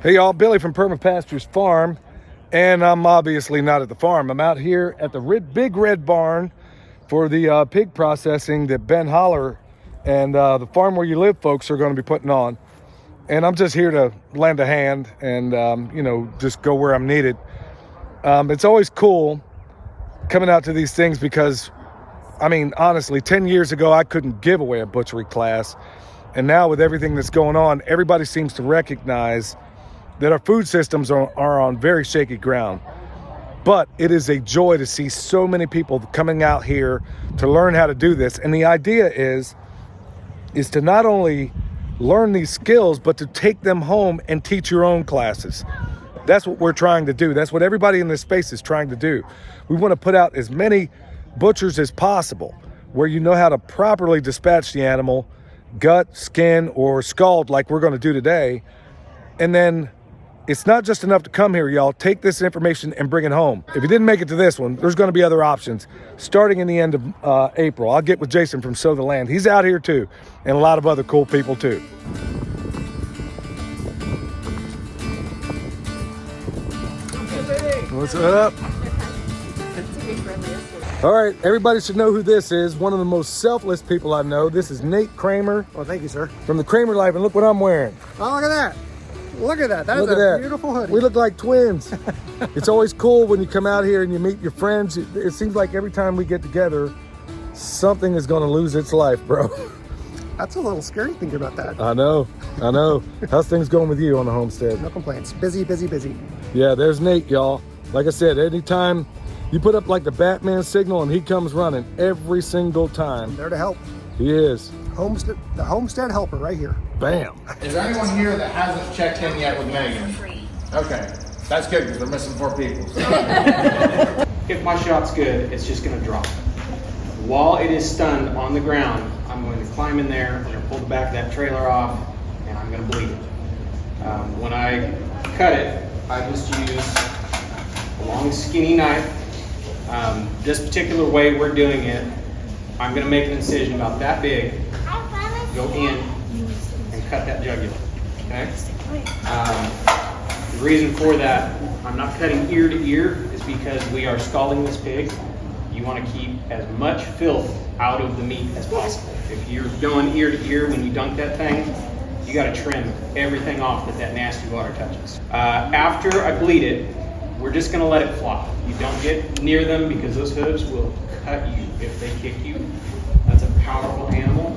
Hey y'all, Billy from Perma Pastures Farm, and I'm obviously not at the farm. I'm out here at the big red barn for the pig processing that Ben Holler and the Farm Where You Live folks are going to be putting on. And I'm just here to lend a hand and, just go where I'm needed. It's always cool coming out to these things because, honestly, 10 years ago, I couldn't give away a butchery class. And now with everything that's going on, everybody seems to recognize that our food systems are on very shaky ground. But it is a joy to see so many people coming out here to learn how to do this. And the idea is to not only learn these skills, but to take them home and teach your own classes. That's what we're trying to do. That's what everybody in this space is trying to do. We want to put out as many butchers as possible where you know how to properly dispatch the animal, gut, skin, or scald like we're going to do today. And then it's not just enough to come here, y'all. Take this information and bring it home. If you didn't make it to this one, there's going to be other options starting in the end of April. I'll get with Jason from Sow the Land. He's out here too, and a lot of other cool people too. What's up? All right, everybody should know who this is. One of the most selfless people I know. This is Nate Kramer. Well, thank you, sir. From the Kramer Life, and look what I'm wearing. Oh, look at that. Look at that. That is a beautiful hoodie. We look like twins. It's always cool when you come out here and you meet your friends. It seems like every time we get together, something is going to lose its life, bro. That's a little scary thinking about that. I know. How's things going with you on the homestead? No complaints. Busy, busy, busy. Yeah, there's Nate, y'all. Like I said, anytime you put up like the Batman signal and he comes running every single time. I'm there to help. He is. The homestead helper right here. Bam. Is there anyone here that hasn't checked in yet with Megan? Okay, that's good because we're missing 4 people. So. If my shot's good, it's just gonna drop. While it is stunned on the ground, I'm going to climb in there, I'm gonna pull the back of that trailer off, and I'm gonna bleed it. When I cut it, I just use a long skinny knife. This particular way we're doing it, I'm gonna make an incision about that big, go in and cut that jugular, okay? The reason for that, I'm not cutting ear to ear, is because we are scalding this pig. You wanna keep as much filth out of the meat as possible. If you're going ear to ear when you dunk that thing, you gotta trim everything off that nasty water touches. After I bleed it, we're just gonna let it flop. You don't get near them because those hooves will cut you if they kick you. That's a powerful animal.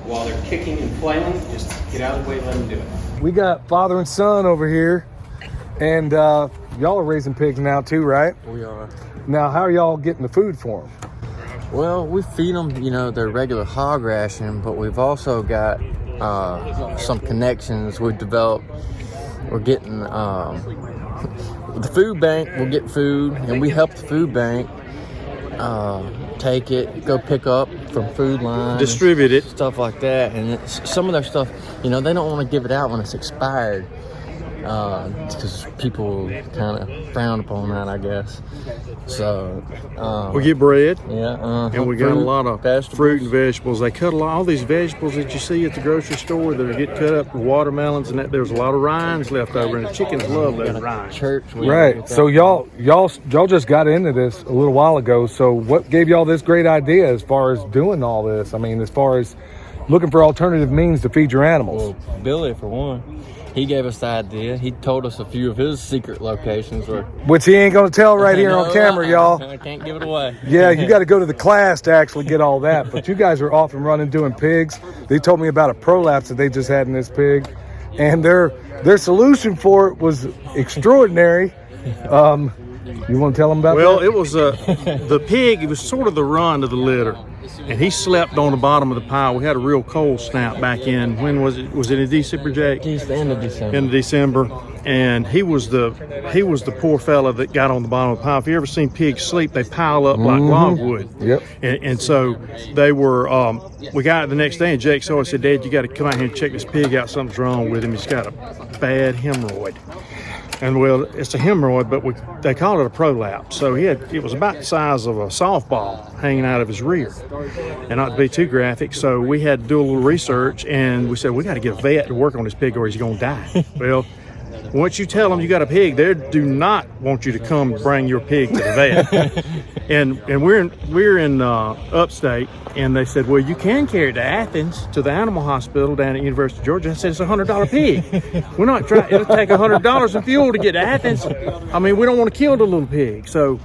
While they're kicking and flailing, just get out of the way, let them do it. We got father and son over here, and y'all are raising pigs now too, right? We are. Now, how are y'all getting the food for them? Well, we feed them, their regular hog ration, but we've also got some connections we've developed. We're getting the food bank will get food, and we help the food bank take it, go pick up from food lines, distribute it, stuff like that. And some of their stuff, they don't want to give it out when it's expired because people kind of frown upon that, I guess. So we get bread, and we got a lot of vegetables. Fruit and vegetables. They cut all these vegetables that you see at the grocery store that get cut up with watermelons, and there's a lot of rinds left over, and the chickens love those rinds. Right. So y'all just got into this a little while ago. So what gave y'all this great idea as far as doing all this? As far as looking for alternative means to feed your animals. Well, Billy, for one. He gave us the idea. He told us a few of his secret locations, which he ain't gonna tell right here on camera, y'all. I can't give it away. Yeah, you got to go to the class to actually get all that. But you guys are off and running doing pigs. They told me about a prolapse that they just had in this pig, and their solution for it was extraordinary. You want to tell them about that? Well, it was the pig. It was sort of the run of the litter. And he slept on the bottom of the pile. We had a real cold snap back in. When was it? Was it in December, Jake? It's the end of December. End of December. And he was the poor fella that got on the bottom of the pile. If you ever seen pigs sleep, they pile up like logwood. Yep. And so they were. We got it the next day, and Jake said, "Dad, you got to come out here and check this pig out. Something's wrong with him. He's got a bad hemorrhoid." And well, it's a hemorrhoid, but they called it a prolapse. So it was about the size of a softball hanging out of his rear. And not to be too graphic, so we had to do a little research, and we said, we got to get a vet to work on this pig or he's going to die. Well, Once you tell them you got a pig, they do not want you to come bring your pig to the vet. and we're in upstate, and they said, well, you can carry it to Athens to the animal hospital down at University of Georgia. I said, it's a $100 pig. We're not trying. It'll take $100 in fuel to get to Athens. I mean, we don't want to kill the little pig. So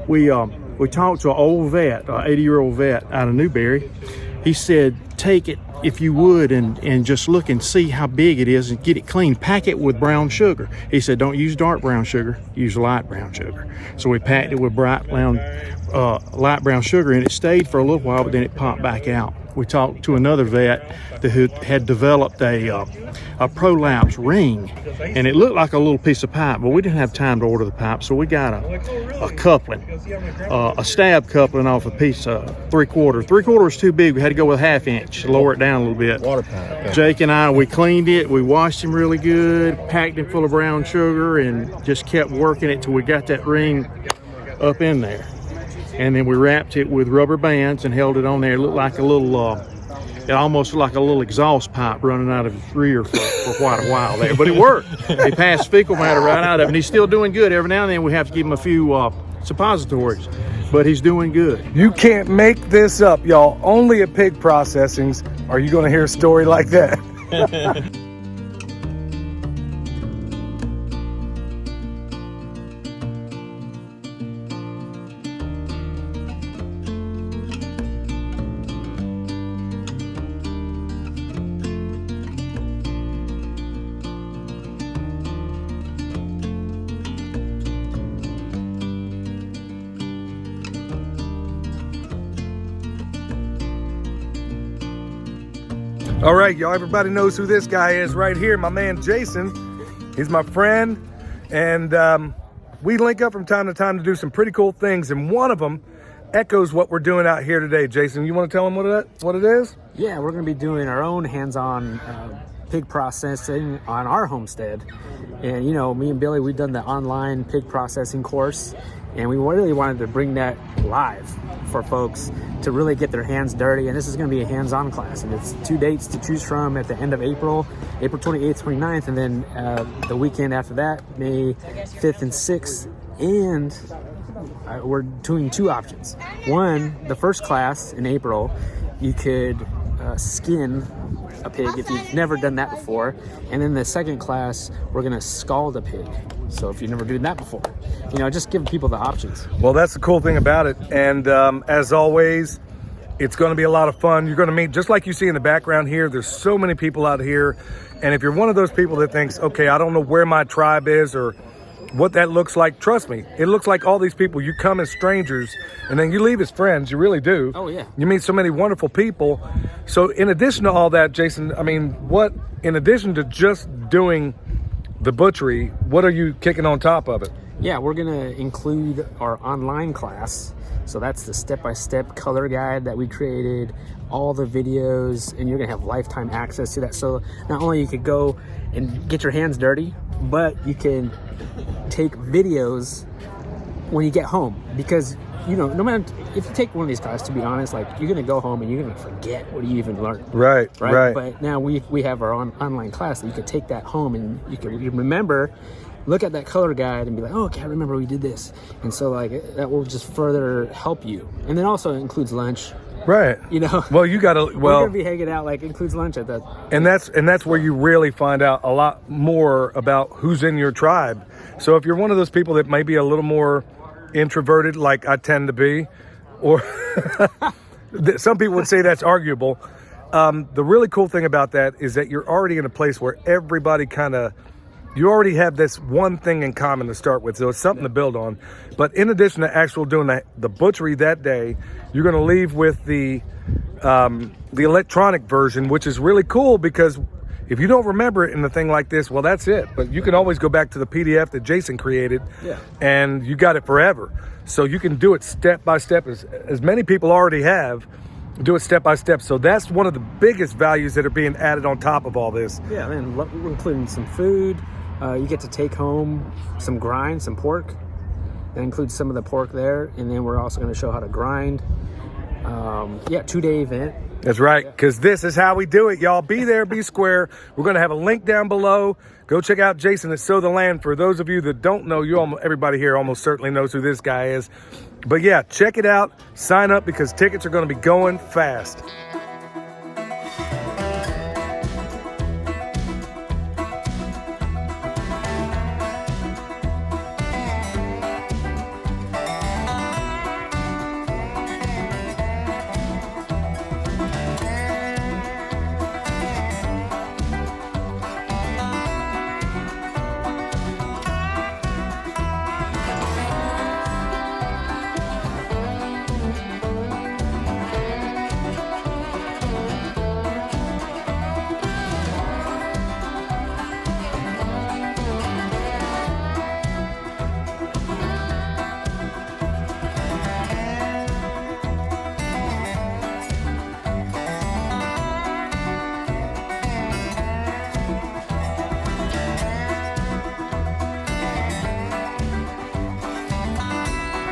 we talked to an old vet, an 80-year-old vet out of Newberry. He said, take it, if you would, and just look and see how big it is and get it clean. Pack it with brown sugar. He said, don't use dark brown sugar, use light brown sugar. So we packed it with light brown sugar, and it stayed for a little while, but then it popped back out. We talked to another vet who had developed a prolapse ring, and it looked like a little piece of pipe, but we didn't have time to order the pipe, so we got a coupling, a stab coupling off a piece of 3/4. 3/4 was too big. We had to go with 1/2 inch, lower it down a little bit. Water pipe. Okay. Jake and I, we cleaned it, we washed him really good, packed him full of brown sugar, and just kept working it till we got that ring up in there. And then we wrapped it with rubber bands and held it on there. It looked like a little, it almost looked like a little exhaust pipe running out of his rear for quite a while there. But it worked. He passed fecal matter right out of it, and he's still doing good. Every now and then we have to give him a few suppositories, but he's doing good. You can't make this up, y'all. Only at pig processings are you going to hear a story like that. All right, y'all, everybody knows who this guy is right here, my man Jason. He's my friend, and we link up from time to time to do some pretty cool things, and one of them echoes what we're doing out here today. Jason, you want to tell them what it is? Yeah, we're going to be doing our own hands-on pig processing on our homestead. And, you know, me and Billy, we've done the online pig processing course, and we really wanted to bring that live for folks to really get their hands dirty. And this is going to be a hands-on class, and it's 2 dates to choose from at the end of April 28th, 29th, and then the weekend after that, May 5th and 6th. And we're doing 2 options. One, the first class in April, you could skin a pig if you've never done that before. And then the second class, we're going to scald a pig. So if you've never done that before, you know, just give people the options. Well, that's the cool thing about it. And as always, it's going to be a lot of fun. You're going to meet, just like you see in the background here, there's so many people out here. And if you're one of those people that thinks, okay, I don't know where my tribe is or what that looks like, trust me, it looks like all these people. You come as strangers and then you leave as friends. You really do. Oh, yeah. You meet so many wonderful people. So in addition to all that, Jason, I mean, in addition to just doing the butchery, what are you kicking on top of it? Yeah, we're going to include our online class. So that's the step-by-step color guide that we created, all the videos, and you're going to have lifetime access to that. So not only you could go and get your hands dirty, but you can take videos when you get home, because, you know, no matter if you take one of these classes, to be honest, like, you're going to go home and you're going to forget what you even learned. Right. But now we have our online class that you could take that home and you can remember, look at that color guide and be like, oh, okay, I remember we did this. And so, like, that will just further help you. And then also includes lunch. Right. You know. Well, you got to, we're going to be hanging out, like, includes lunch at that. And that's where you really find out a lot more about who's in your tribe. So if you're one of those people that may be a little more introverted, like I tend to be, or some people would say that's arguable. The really cool thing about that is that you're already in a place where everybody you already have this one thing in common to start with, so it's something to build on. But in addition to doing the butchery that day, you're going to leave with the electronic version, which is really cool, because if you don't remember it in a thing like this, well, that's it. But you can always go back to the PDF that Jason created, and you got it forever. So you can do it step by step, as many people already have. Do it step by step. So that's one of the biggest values that are being added on top of all this. Yeah, and we're including some food. You get to take home some grind, some pork. That includes some of the pork there. And then we're also going to show how to grind. 2-day event. That's right, because this is how we do it, y'all. Be there, be square. We're going to have a link down below. Go check out Jason at Sow the Land. For those of you that don't know, everybody here almost certainly knows who this guy is. But yeah, check it out. Sign up because tickets are going to be going fast.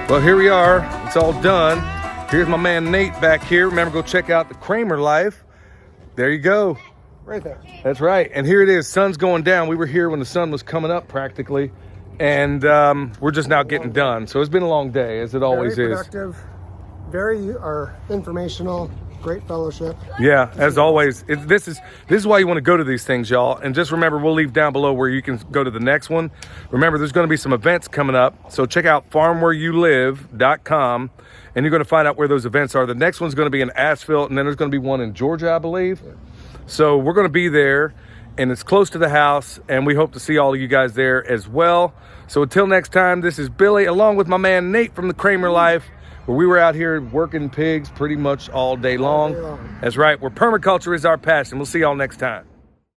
Well, here we are. It's all done. Here's my man Nate back here. Remember, go check out the Kramer Life. There you go. Right there. That's right. And here it is. Sun's going down. We were here when the sun was coming up practically. And we're just now getting done. So it's been a long day, as it always Very is. productive. Very informational. Great fellowship. Yeah, as always. This is why you want to go to these things, y'all. And just remember, we'll leave down below where you can go to the next one. Remember, there's going to be some events coming up. So check out farmwhereyoulive.com, and you're going to find out where those events are. The next one's going to be in Asheville, and then there's going to be one in Georgia, I believe. So we're going to be there, and it's close to the house, and we hope to see all of you guys there as well. So until next time, this is Billy, along with my man Nate from the Kramer Life, where we were out here working pigs pretty much all day long. That's right, where permaculture is our passion. We'll see y'all next time.